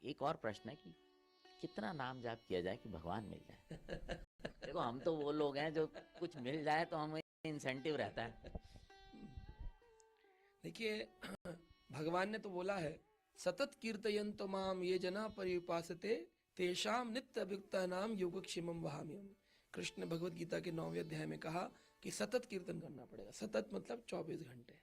एक और प्रश्न है कि कितना नाम जाप किया जाए कि भगवान मिल जाए। देखो हम तो वो लोग हैं जो कुछ मिल जाए तो हमें इंसेंटिव रहता है। देखिए, भगवान ने तो बोला है, सतत कीर्तयन्तो माम ये जना पर्युपासते तेषाम नित्य अभियुक्ता नाम योगक्षेमम वहाम्यहम्। कृष्ण भगवत गीता के 9वें अध्याय में कहा कि सतत कीर्तन करना पड़ेगा। सतत मतलब 24 घंटे।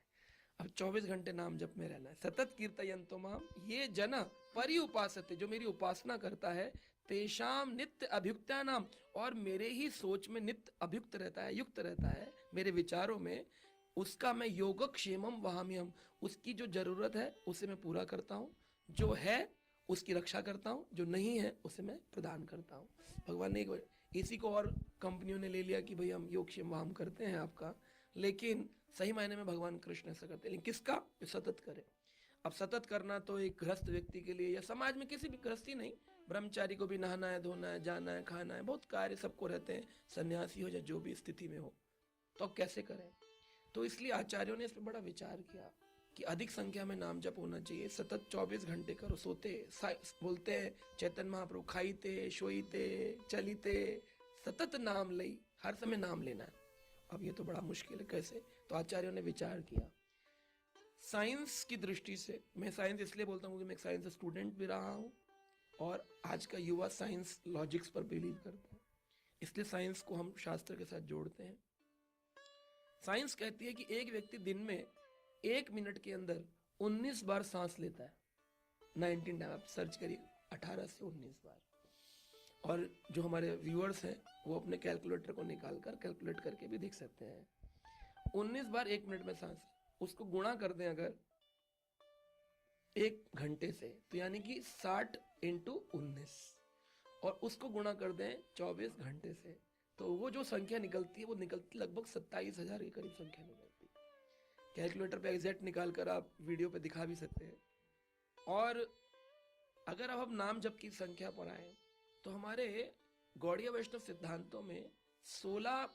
अब 24 घंटे नाम जप में रहना है। सतत कीर्तयन्तो माम ये जना पर्युपासते, जो मेरी उपासना करता है, तेषाम नित्य अभियुक्ता नाम, और मेरे ही सोच में नित्य अभियुक्त रहता है, युक्त रहता है, मेरे विचारों में, उसका मैं योगक्षेमम वहाम्यहम्, उसकी जो जरूरत है उसे मैं पूरा करता हूँ, जो है उसकी रक्षा करता हूँ, जो नहीं है उसे मैं प्रदान करता हूँ। भगवान ने इसी को और कंपनियों ने ले लिया कि भाई हम योगक्षेम वहाम करते हैं आपका, लेकिन सही मायने में भगवान कृष्ण ऐसा करते हैं। लेकिन किसका? जो सतत करे। अब सतत करना तो एक गृहस्थ व्यक्ति के लिए या समाज में किसी भी गृहस्थी नहीं, ब्रह्मचारी को भी नहाना है, धोना है, जाना है, खाना है, बहुत कार्य सबको रहते हैं, सन्यासी हो या जो भी स्थिति में हो, तो अब कैसे करें? तो इसलिए आचार्यों ने इस पर बड़ा विचार किया कि अधिक संख्या में नाम जप होना चाहिए। सतत 24 घंटे करो। सोते बोलते हैं चैतन्य महाप्रभु, खाईते शोईते चलीते सतत नाम लई, हर समय नाम लेना है। अब ये तो बड़ा मुश्किल है, कैसे? तो आचार्यों ने विचार किया साइंस की दृष्टि से। मैं साइंस इसलिए बोलता हूँ कि मैं एक साइंस स्टूडेंट भी रहा हूँ और आज का युवा साइंस लॉजिक्स पर बिलीव करता है, इसलिए साइंस को हम शास्त्र के साथ जोड़ते हैं। साइंस कहती है कि एक व्यक्ति दिन में 1 मिनट के अंदर 19 बार सांस लेता है। 19 टाइम आप सर्च करिए, 18 से 19 बार। और जो हमारे व्यूअर्स हैं वो अपने कैलकुलेटर को निकाल कर कैलकुलेट करके भी देख सकते हैं। 19 बार 1 मिनट में सांस, उसको गुणा कर दें अगर 1 घंटे से, तो यानी कि 60 × 19, और उसको गुणा कर दें 24 घंटे से, तो वो जो संख्या निकलती है वो निकलती लगभग 27,000 के करीब संख्या निकलती है। कैलकुलेटर पे एग्जैक्ट निकाल कर आप वीडियो पे दिखा भी सकते हैं। और अगर अब हम नाम जप की संख्या पर आए तो हमारे गौड़ीय वैष्णव सिद्धांतों में 16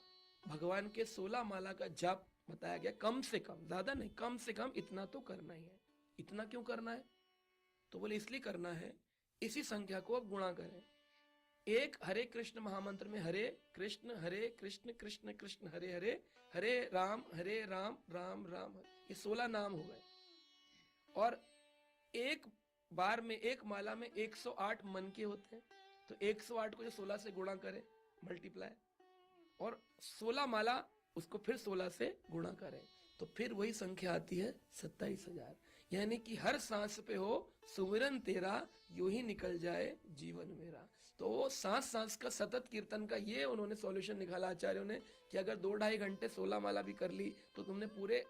भगवान के 16 माला का जप बताया गया। कम से कम, ज्यादा नहीं, कम से कम इतना तो करना ही है। इतना क्यों करना है? तो बोले इसलिए करना है, इसी संख्या को अब गुणा करें। एक हरे कृष्ण महामंत्र में हरे कृष्ण कृष्ण कृष्ण हरे हरे, हरे राम राम राम, ये 16 नाम हो गए। और एक बार में, एक माला में 108 मन के होते हैं, तो 108 को जो 16 से गुणा करें, मल्टीप्लाई, और 16 माला उसको फिर 16 से गुणा करें, तो फिर वही संख्या आती है 27,000। यानी कि हर सांस पे हो सुमिरन तेरा, यूं ही निकल जाए जीवन मेरा। तो सांस सांस का सतत कीर्तन का ये उन्होंने सॉल्यूशन निकाला आचार्यों ने, कि अगर 2-2.5 घंटे 16 माला भी कर ली तो तुमने पूरे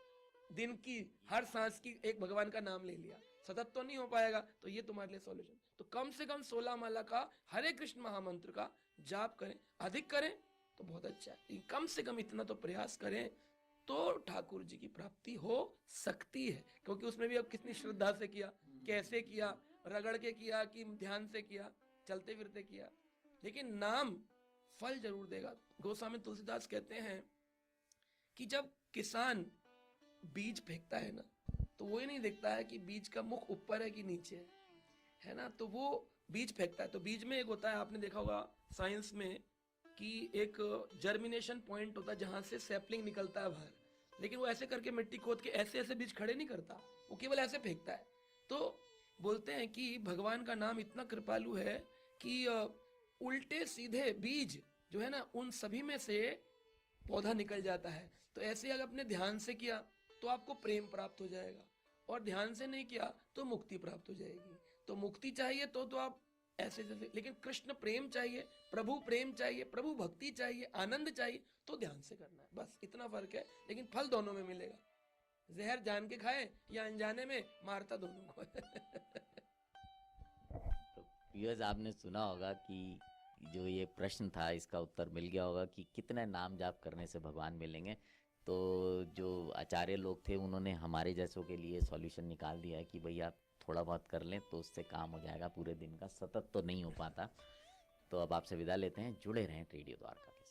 दिन की हर सांस की एक भगवान का नाम ले लिया। सतत तो नहीं हो पाएगा, तो ये तुम्हारे लिए सॉल्यूशन। तो कम से कम 16 माला का हरे कृष्ण महामंत्र का जाप करें। अधिक करें तो बहुत अच्छा है, लेकिन कम से कम इतना तो प्रयास करें, तो ठाकुर जी की प्राप्ति हो सकती है। क्योंकि उसमें भी अब कितनी श्रद्धा से किया, कैसे किया, रगड़ के किया कि ध्यान से किया, चलते फिरते किया, लेकिन नाम फल जरूर देगा। गोस्वामी तुलसीदास कहते हैं कि जब किसान बीज फेंकता है ना, तो वो ही नहीं देखता है कि बीज का मुख ऊपर है कि नीचे है ना, तो वो बीज फेंकता है। तो बीज में एक होता है, आपने देखा होगा साइंस में, कि एक जर्मिनेशन पॉइंट होता है जहां से सैपलिंग निकलता है बाहर, लेकिन वो ऐसे करके मिट्टी खोद के ऐसे ऐसे बीज खड़े नहीं करता, वो केवल ऐसे फेंकता है। तो बोलते हैं कि भगवान का नाम इतना कृपालु है कि उल्टे सीधे बीज जो है ना, उन सभी में से पौधा निकल जाता है। तो ऐसे अगर अपने ध्यान से किया तो आपको प्रेम प्राप्त हो जाएगा, और ध्यान से नहीं किया तो मुक्ति प्राप्त हो जाएगी। तो मुक्ति चाहिए तो आप ऐसे जैसे, लेकिन कृष्ण प्रेम चाहिए, प्रभु प्रेम चाहिए, प्रभु भक्ति चाहिए, आनंद चाहिए, तो ध्यान से करना है। बस इतना फर्क है, लेकिन फल दोनों में मिलेगा। जहर जान के खाए या अनजाने में, मारता दोनों को। तो व्यूअर्स, आपने सुना होगा कि जो ये प्रश्न था इसका उत्तर मिल गया होगा कि कितने नाम जाप करने से भगवान मिलेंगे। तो जो आचार्य लोग थे उन्होंने हमारे जैसों के लिए सॉल्यूशन निकाल दिया है कि भाई आप थोड़ा बहुत कर लें तो उससे काम हो जाएगा, पूरे दिन का सतत तो नहीं हो पाता। तो अब आपसे विदा लेते हैं, जुड़े रहें रेडियो द्वारका के साथ।